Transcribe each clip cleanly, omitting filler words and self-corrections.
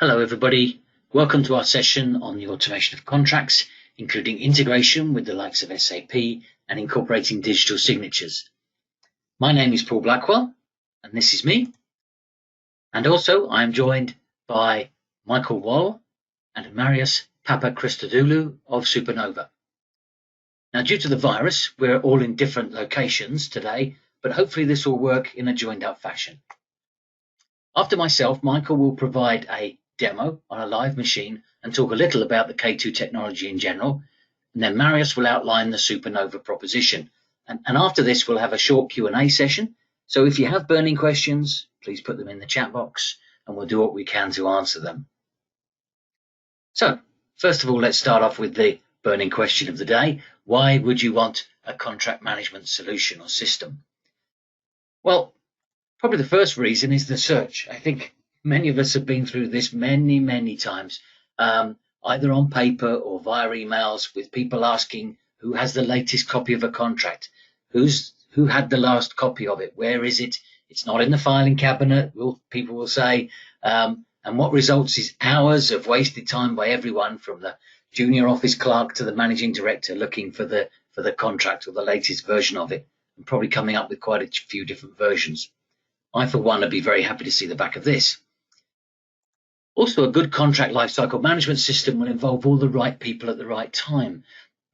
Hello everybody, welcome to our session on the automation of contracts, including integration with the likes of SAP and incorporating digital signatures. My name is Paul Blackwell and this is me. And also I am joined by Michael Wall and Marius Papakristodulu of Supernova. Now due to the virus, we're all in different locations today, but hopefully this will work in a joined up fashion. After myself, Michael will provide a demo on a live machine and talk a little about the K2 technology in general, and then Marius will outline the Supernova proposition. And after this, we'll have a short Q&A session. So if you have burning questions, please put them in the chat box and we'll do what we can to answer them. So first of all, let's start off with the burning question of the day. Why would you want a contract management solution or system? Well, probably the first reason is the search. I think many of us have been through this many times, either on paper or via emails, with people asking who has the latest copy of a contract, who had the last copy of it, where is it? It's not in the filing cabinet, people will say, and what results is hours of wasted time by everyone from the junior office clerk to the managing director looking for the contract or the latest version of it, and probably coming up with quite a few different versions. I, for one, would be very happy to see the back of this. Also, a good contract lifecycle management system will involve all the right people at the right time.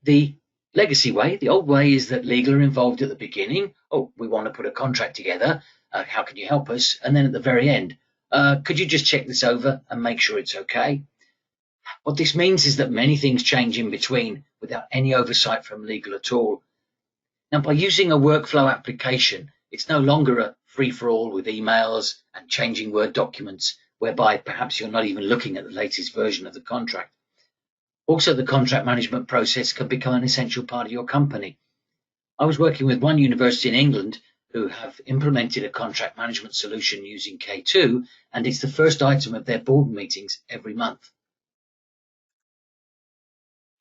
The legacy way, the old way, is that legal are involved at the beginning. Oh, we want to put a contract together. How can you help us? And then at the very end, could you just check this over and make sure it's okay? What this means is that many things change in between without any oversight from legal at all. Now, by using a workflow application, it's no longer a free-for-all with emails and changing Word documents, whereby perhaps you're not even looking at the latest version of the contract. Also, the contract management process can become an essential part of your company. I was working with one university in England who have implemented a contract management solution using K2, and it's the first item of their board meetings every month.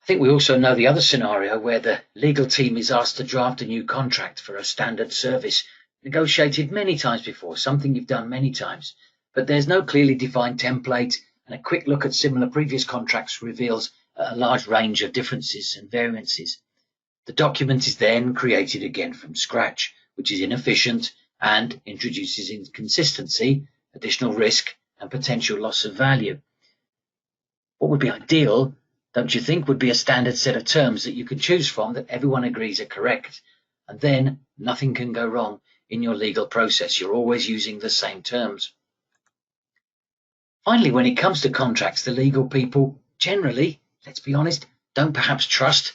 I think we also know the other scenario where the legal team is asked to draft a new contract for a standard service, negotiated many times before, something you've done many times, but there's no clearly defined template, and a quick look at similar previous contracts reveals a large range of differences and variances. The document is then created again from scratch, which is inefficient and introduces inconsistency, additional risk, and potential loss of value. What would be ideal, don't you think, would be a standard set of terms that you could choose from that everyone agrees are correct, and then nothing can go wrong in your legal process. You're always using the same terms. Finally, when it comes to contracts, the legal people generally, let's be honest, don't perhaps trust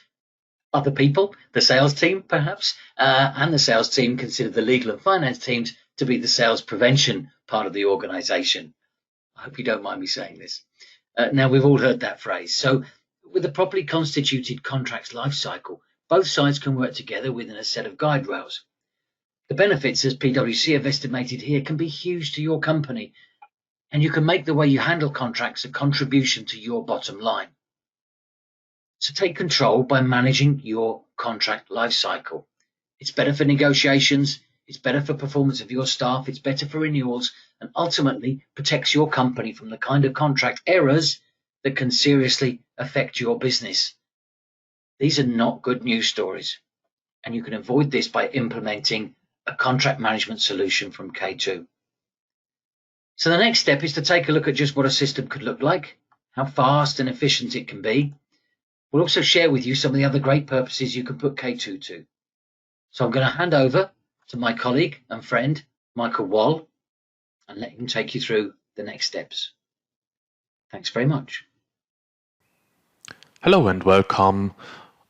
other people, the sales team perhaps, and the sales team consider the legal and finance teams to be the sales prevention part of the organization. I hope you don't mind me saying this. Now, we've all heard that phrase. So with a properly constituted contracts lifecycle, both sides can work together within a set of guide rails. The benefits, as PwC have estimated here, can be huge to your company, and you can make the way you handle contracts a contribution to your bottom line. So take control by managing your contract lifecycle. It's better for negotiations, it's better for performance of your staff, it's better for renewals, and ultimately protects your company from the kind of contract errors that can seriously affect your business. These are not good news stories, and you can avoid this by implementing a contract management solution from K2. So the next step is to take a look at just what a system could look like, how fast and efficient it can be. We'll also share with you some of the other great purposes you can put K2 to. So I'm going to hand over to my colleague and friend, Michael Wall, and let him take you through the next steps. Thanks very much. Hello and welcome.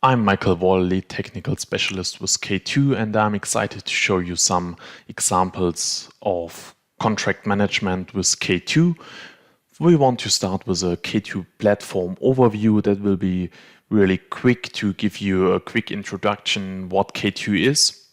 I'm Michael Wall, lead technical specialist with K2, and I'm excited to show you some examples of contract management with K2. We want to start with a K2 platform overview that will be really quick to give you a quick introduction what K2 is.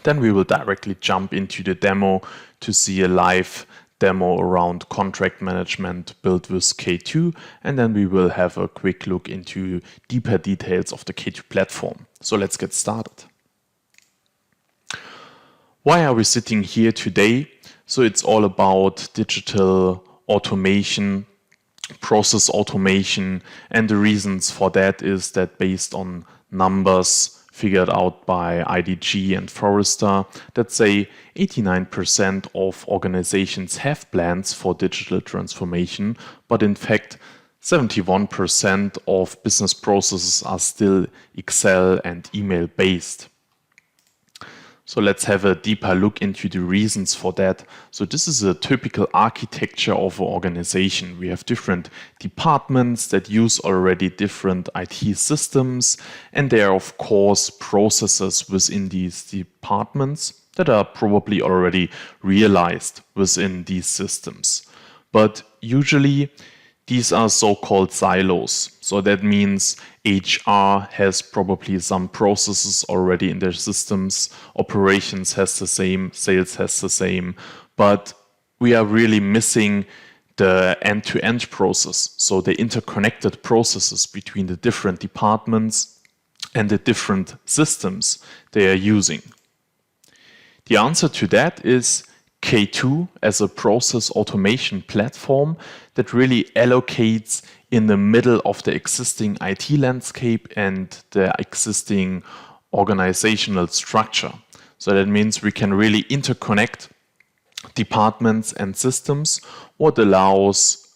Then we will directly jump into the demo to see a live demo around contract management built with K2, and then we will have a quick look into deeper details of the K2 platform. So let's get started. Why are we sitting here today? So it's all about digital automation process automation, and the reasons for that is that based on numbers figured out by IDG and Forrester, that say 89% of organizations have plans for digital transformation, but in fact 71% of business processes are still Excel and email based. So let's have a deeper look into the reasons for that. So this is a typical architecture of an organization. We have different departments that use already different IT systems, and there are of course processes within these departments that are probably already realized within these systems. But usually these are so-called silos. So that means HR has probably some processes already in their systems, operations has the same, sales has the same, but we are really missing the end-to-end process. So the interconnected processes between the different departments and the different systems they are using. The answer to that is K2 as a process automation platform that really allocates in the middle of the existing IT landscape and the existing organizational structure. So that means we can really interconnect departments and systems, what allows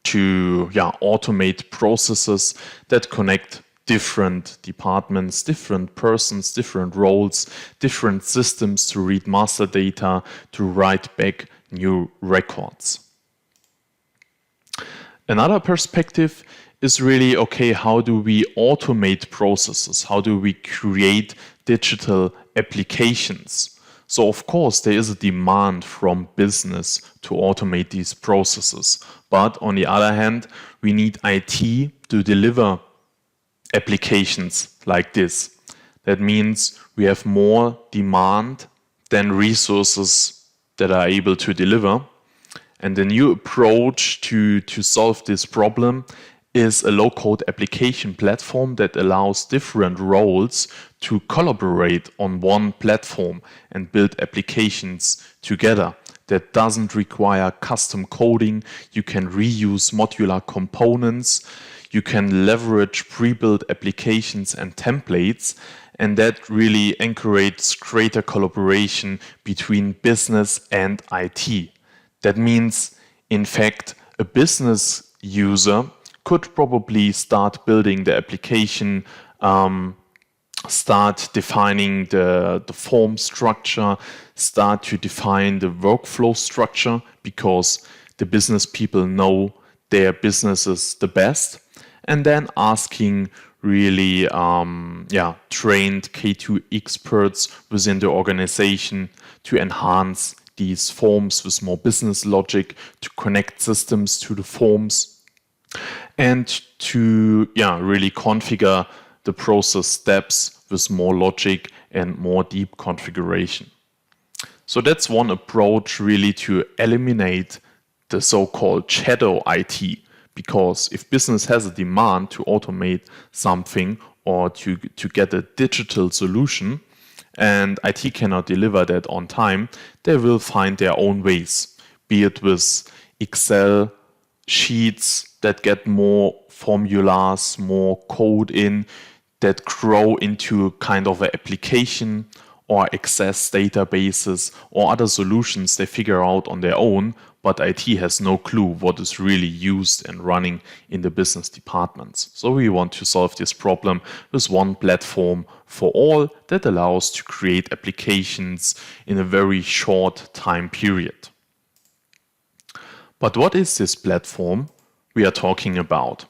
to automate processes that connect different departments, different persons, different roles, different systems to read master data, to write back new records. Another perspective is really, okay, how do we automate processes? How do we create digital applications? So of course there is a demand from business to automate these processes. But on the other hand, we need IT to deliver applications like this. That means we have more demand than resources that are able to deliver. And the new approach to solve this problem is a low-code application platform that allows different roles to collaborate on one platform and build applications together. That doesn't require custom coding. You can reuse modular components. You can leverage pre-built applitions and templates, and that really encourages greater collaboration between business and IT. That means, in fact, a business user could probably start building the application, start defining the form structure, start to define the workflow structure, because the business people know their businesses the best, and then asking really trained K2 experts within the organization to enhance these forms with more business logic, to connect systems to the forms, and to really configure the process steps with more logic and more deep configuration. So that's one approach really to eliminate the so-called shadow IT, because if business has a demand to automate something or to get a digital solution and IT cannot deliver that on time, they will find their own ways, be it with Excel sheets that get more formulas, more code in, that grow into kind of an application, or access databases or other solutions they figure out on their own, but IT has no clue what is really used and running in the business departments. So we want to solve this problem with one platform for all that allows to create applications in a very short time period. But what is this platform we are talking about?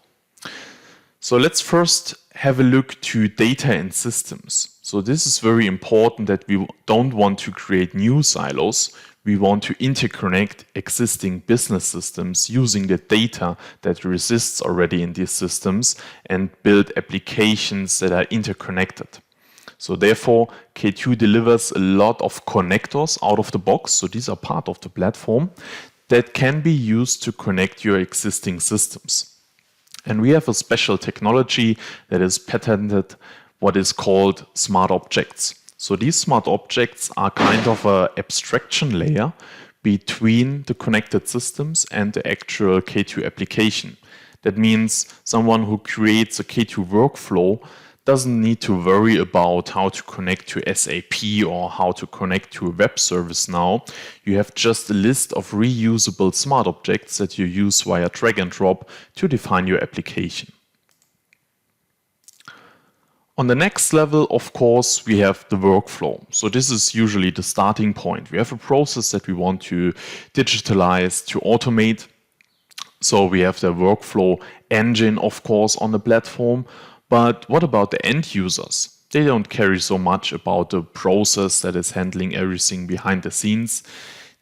So let's first have a look to data and systems. So this is very important, that we don't want to create new silos. We want to interconnect existing business systems using the data that exists already in these systems and build applications that are interconnected. So therefore, K2 delivers a lot of connectors out of the box. So these are part of the platform that can be used to connect your existing systems. And we have a special technology that is patented, what is called smart objects. So these smart objects are kind of an abstraction layer between the connected systems and the actual K2 application. That means someone who creates a K2 workflow doesn't need to worry about how to connect to SAP or how to connect to a web service now. You have just a list of reusable smart objects that you use via drag and drop to define your application. On the next level, of course, we have the workflow. So this is usually the starting point. We have a process that we want to digitalize, to automate. So we have the workflow engine, of course, on the platform. But what about the end users? They don't care so much about the process that is handling everything behind the scenes.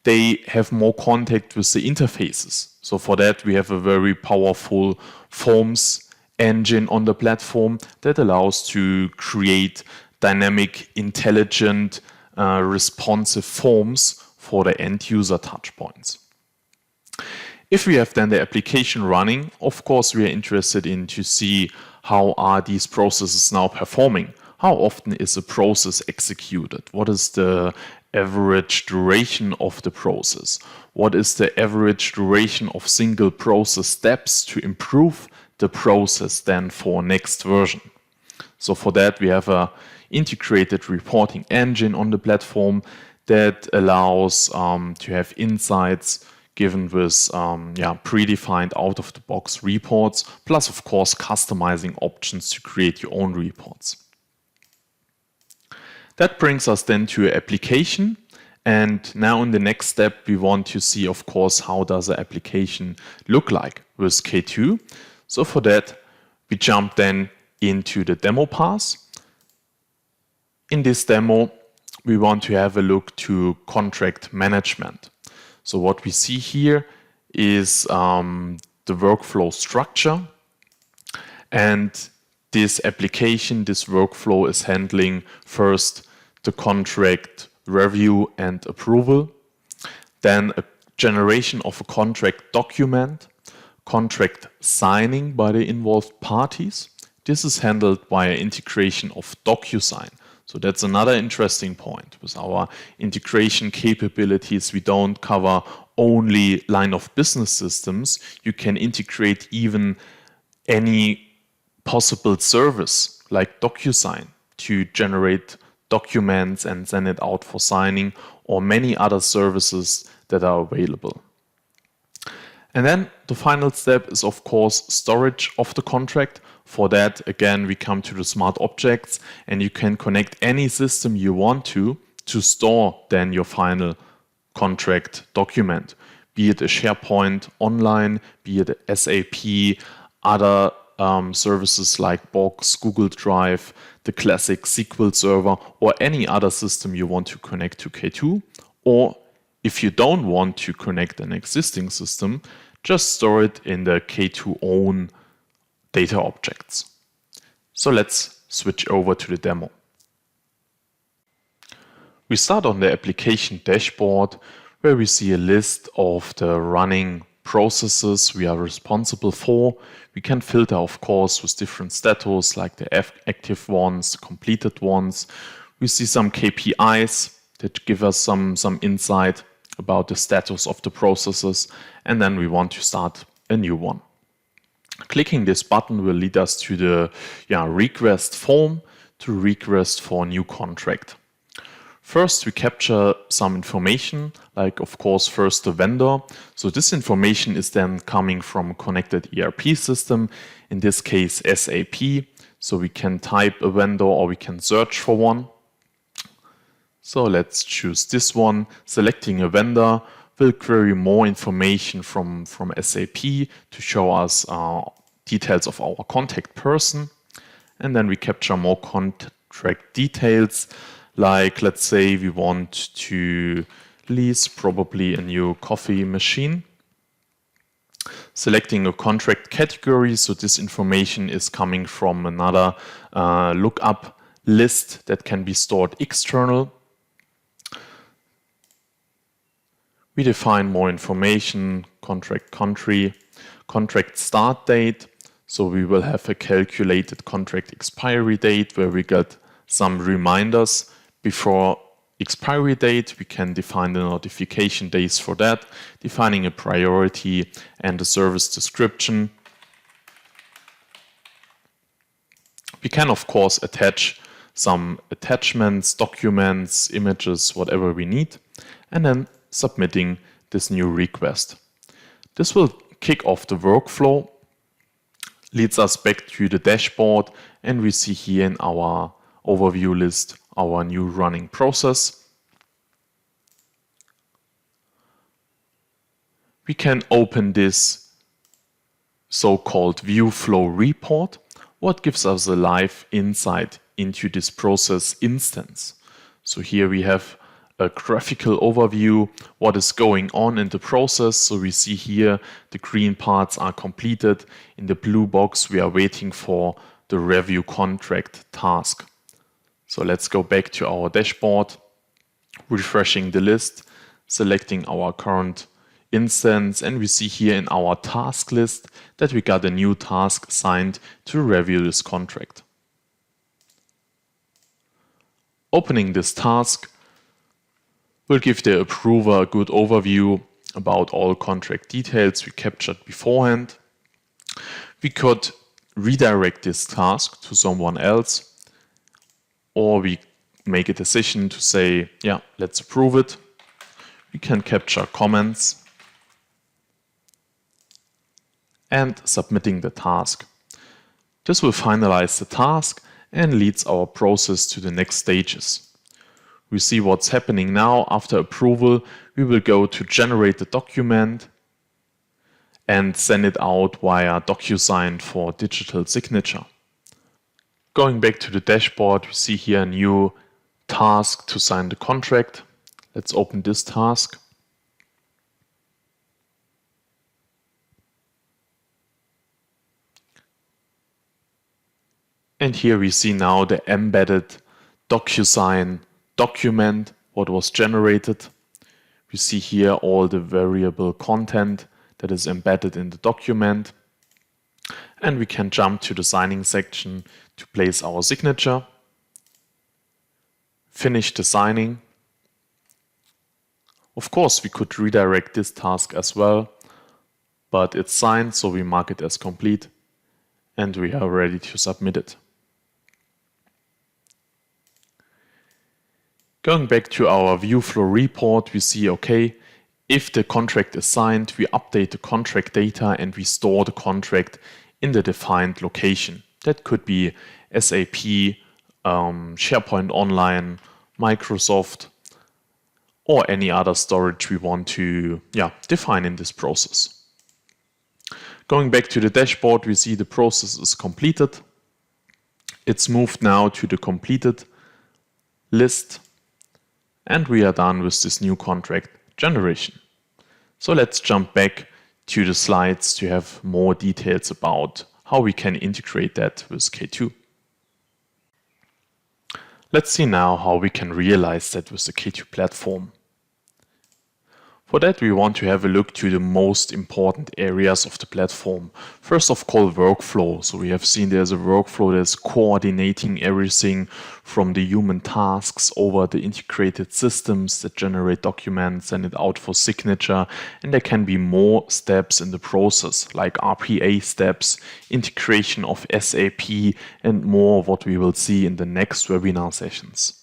They have more contact with the interfaces. So for that, we have a very powerful forms engine on the platform that allows to create dynamic, intelligent, responsive forms for the end user touchpoints. If we have then the application running, of course, we are interested in to see how are these processes now performing? How often is a process executed? What is the average duration of the process? What is the average duration of single process steps to improve the process then for next version? So for that, we have a integrated reporting engine on the platform that allows to have insights given with predefined out-of-the-box reports, plus of course customizing options to create your own reports. That brings us then to an application, and now in the next step we want to see, of course, how does the application look like with K2. So for that we jump then into the demo path. In this demo we want to have a look to contract management. So what we see here is the workflow structure, and this application, this workflow is handling first the contract review and approval, then a generation of a contract document, contract signing by the involved parties. This is handled via integration of DocuSign. So that's another interesting point. With our integration capabilities, we don't cover only line of business systems. You can integrate even any possible service like DocuSign to generate documents and send it out for signing, or many other services that are available. And then the final step is, of course, storage of the contract. For that, again, we come to the smart objects, and you can connect any system you want to store then your final contract document, be it a SharePoint online, be it a SAP, other services like Box, Google Drive, the classic SQL Server, or any other system you want to connect to K2. Or if you don't want to connect an existing system, just store it in the K2 own data objects. So let's switch over to the demo. We start on the application dashboard, where we see a list of the running processes we are responsible for. We can filter, of course, with different status, like the active ones, the completed ones. We see some KPIs that give us some insight about the status of the processes, and then we want to start a new one. Clicking this button will lead us to the request form to request for a new contract. First, we capture some information, like of course first the vendor. So this information is then coming from a connected ERP system, in this case SAP. So we can type a vendor or we can search for one. So let's choose this one. Selecting a vendor will query more information from SAP to show us details of our contact person. And then we capture more contract details, like let's say we want to lease probably a new coffee machine. Selecting a contract category, so this information is coming from another lookup list that can be stored external. We define more information, contract country, contract start date. So we will have a calculated contract expiry date where we get some reminders before expiry date. We can define the notification days for that, defining a priority and a service description. We can, of course, attach some attachments, documents, images, whatever we need, and then submitting this new request. This will kick off the workflow, leads us back to the dashboard, and we see here in our overview list our new running process. We can open this so-called view flow report, what gives us a live insight into this process instance. So here we have a graphical overview, what is going on in the process. So we see here the green parts are completed. In the blue box, we are waiting for the review contract task. So let's go back to our dashboard, refreshing the list, selecting our current instance, and we see here in our task list that we got a new task assigned to review this contract. Opening this task will give the approver a good overview about all contract details we captured beforehand. We could redirect this task to someone else, or we make a decision to say, yeah, let's approve it. We can capture comments and submitting the task. This will finalize the task and leads our process to the next stages. We see what's happening now. After approval, we will go to generate the document and send it out via DocuSign for digital signature. Going back to the dashboard, we see here a new task to sign the contract. Let's open this task. And here we see now the embedded DocuSign document, what was generated. We see here all the variable content that is embedded in the document. And we can jump to the signing section to place our signature. Finish the signing. Of course, we could redirect this task as well, but it's signed, so we mark it as complete, and we are ready to submit it. Going back to our view flow report, we see, okay, if the contract is signed, we update the contract data and we store the contract in the defined location. That could be SAP, SharePoint Online, Microsoft, or any other storage we want to define in this process. Going back to the dashboard, we see the process is completed. It's moved now to the completed list, and we are done with this new contract generation. So let's jump back to the slides to have more details about how we can integrate that with K2. Let's see now how we can realize that with the K2 platform. For that, we want to have a look to the most important areas of the platform. First of all, workflow. So we have seen there's a workflow that's coordinating everything from the human tasks over the integrated systems that generate documents, send it out for signature. And there can be more steps in the process, like RPA steps, integration of SAP, and more of what we will see in the next webinar sessions.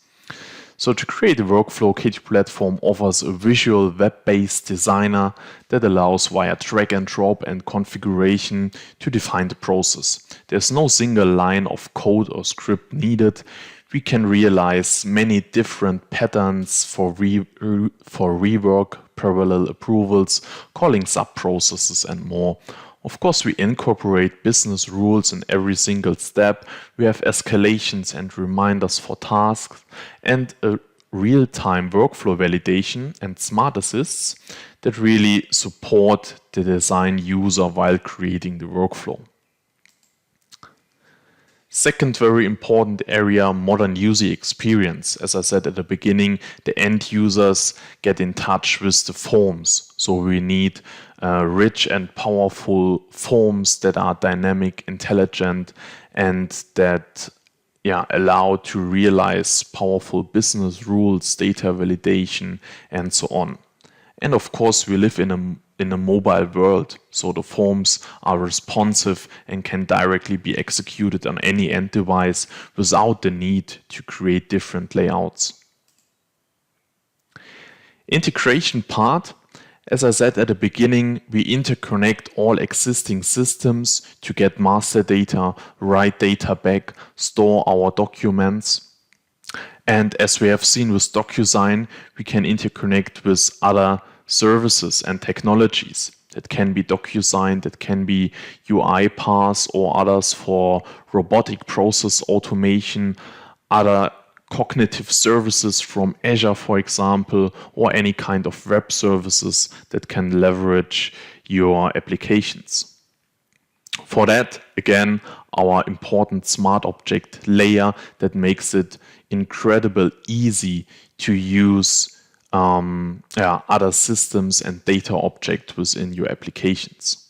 So to create a workflow, K2 platform offers a visual web-based designer that allows via drag and drop and configuration to define the process. There's no single line of code or script needed. We can realize many different patterns for rework, parallel approvals, calling sub-processes and more. Of course, we incorporate business rules in every single step. We have escalations and reminders for tasks, and a real-time workflow validation and smart assists that really support the design user while creating the workflow. Second very important area, modern user experience. As I said at the beginning, the end users get in touch with the forms. So we need rich and powerful forms that are dynamic, intelligent, and that allow to realize powerful business rules, data validation, and so on. And of course, we live in a mobile world, so the forms are responsive and can directly be executed on any end device without the need to create different layouts. Integration part. As I said at the beginning, we interconnect all existing systems to get master data, write data back, store our documents. And as we have seen with DocuSign, we can interconnect with other services and technologies. That can be DocuSign, that can be UiPath or others for robotic process automation, other cognitive services from Azure, for example, or any kind of web services that can leverage your applications. For that, again, our important smart object layer that makes it incredibly easy to use other systems and data objects within your applications.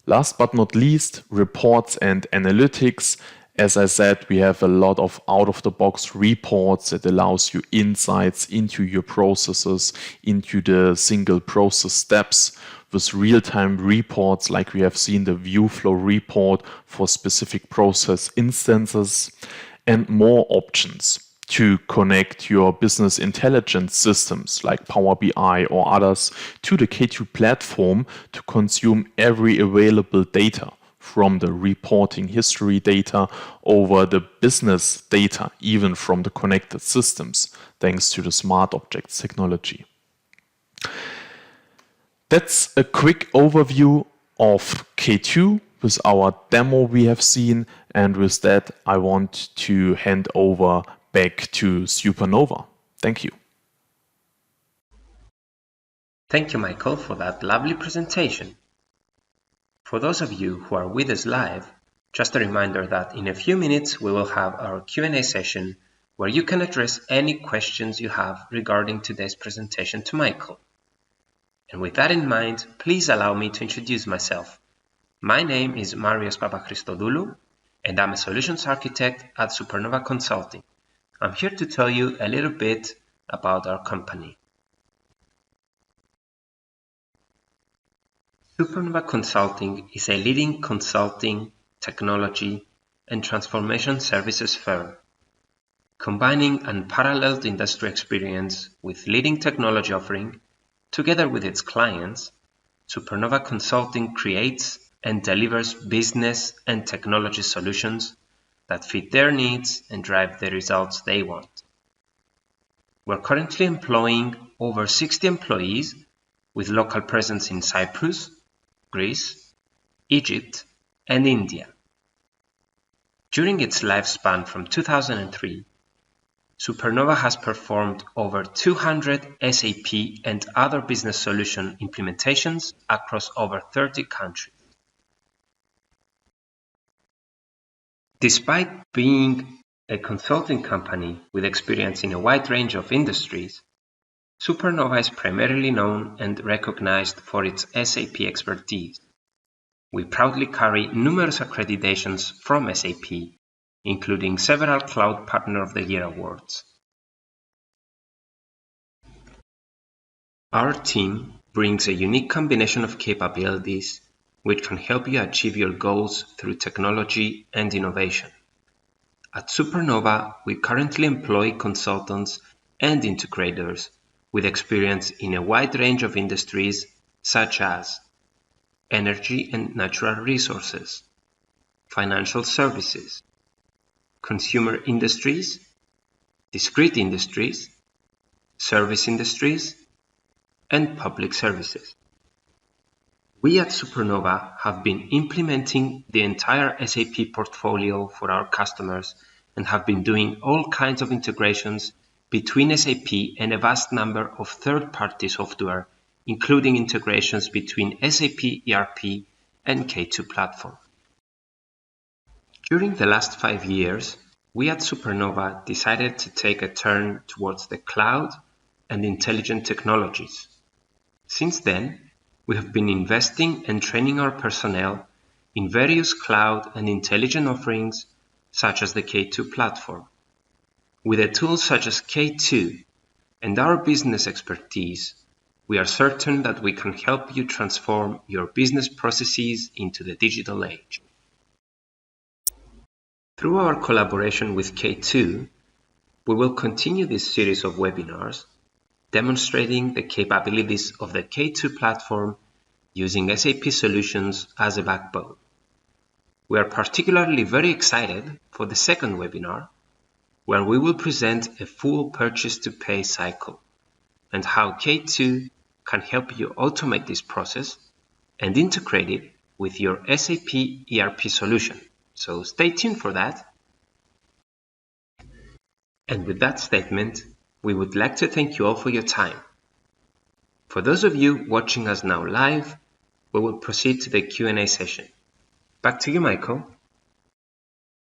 Last but not least, reports and analytics. As I said, we have a lot of out-of-the-box reports that allows you insights into your processes, into the single process steps with real-time reports like we have seen the view flow report for specific process instances, and more options to connect your business intelligence systems like Power BI or others to the K2 platform to consume every available data, from the reporting history data over the business data, even from the connected systems, thanks to the smart objects technology. That's a quick overview of K2 with our demo we have seen, and with that I want to hand over back to Supernova. Thank you. Thank you, Michael, for that lovely presentation. For those of you who are with us live, just a reminder that in a few minutes we will have our Q&A session where you can address any questions you have regarding today's presentation to Michael. And with that in mind, please allow me to introduce myself. My name is Marios Papachristodoulou, and I'm a solutions architect at Supernova Consulting. I'm here to tell you a little bit about our company. Supernova Consulting is a leading consulting, technology, and transformation services firm. Combining unparalleled industry experience with leading technology offering, together with its clients, Supernova Consulting creates and delivers business and technology solutions that fit their needs and drive the results they want. We're currently employing over 60 employees with local presence in Cyprus, Greece, Egypt, and India. During its lifespan from 2003, Supernova has performed over 200 SAP and other business solution implementations across over 30 countries. Despite being a consulting company with experience in a wide range of industries, Supernova is primarily known and recognized for its SAP expertise. We proudly carry numerous accreditations from SAP, including several Cloud Partner of the Year awards. Our team brings a unique combination of capabilities which can help you achieve your goals through technology and innovation. At Supernova, we currently employ consultants and integrators with experience in a wide range of industries such as energy and natural resources, financial services, consumer industries, discrete industries, service industries, and public services. We at Supernova have been implementing the entire SAP portfolio for our customers and have been doing all kinds of integrations between SAP and a vast number of third-party software, including integrations between SAP ERP and K2 platform. During the last 5 years, we at Supernova decided to take a turn towards the cloud and intelligent technologies. Since then, we have been investing and training our personnel in various cloud and intelligent offerings such as the K2 platform. With a tool such as K2 and our business expertise, we are certain that we can help you transform your business processes into the digital age. Through our collaboration with K2, we will continue this series of webinars demonstrating the capabilities of the K2 platform using SAP solutions as a backbone. We are particularly very excited for the second webinar, where we will present a full purchase-to-pay cycle and how K2 can help you automate this process and integrate it with your SAP ERP solution. So stay tuned for that. And with that statement, we would like to thank you all for your time. For those of you watching us now live, we will proceed to the Q&A session. Back to you, Michael.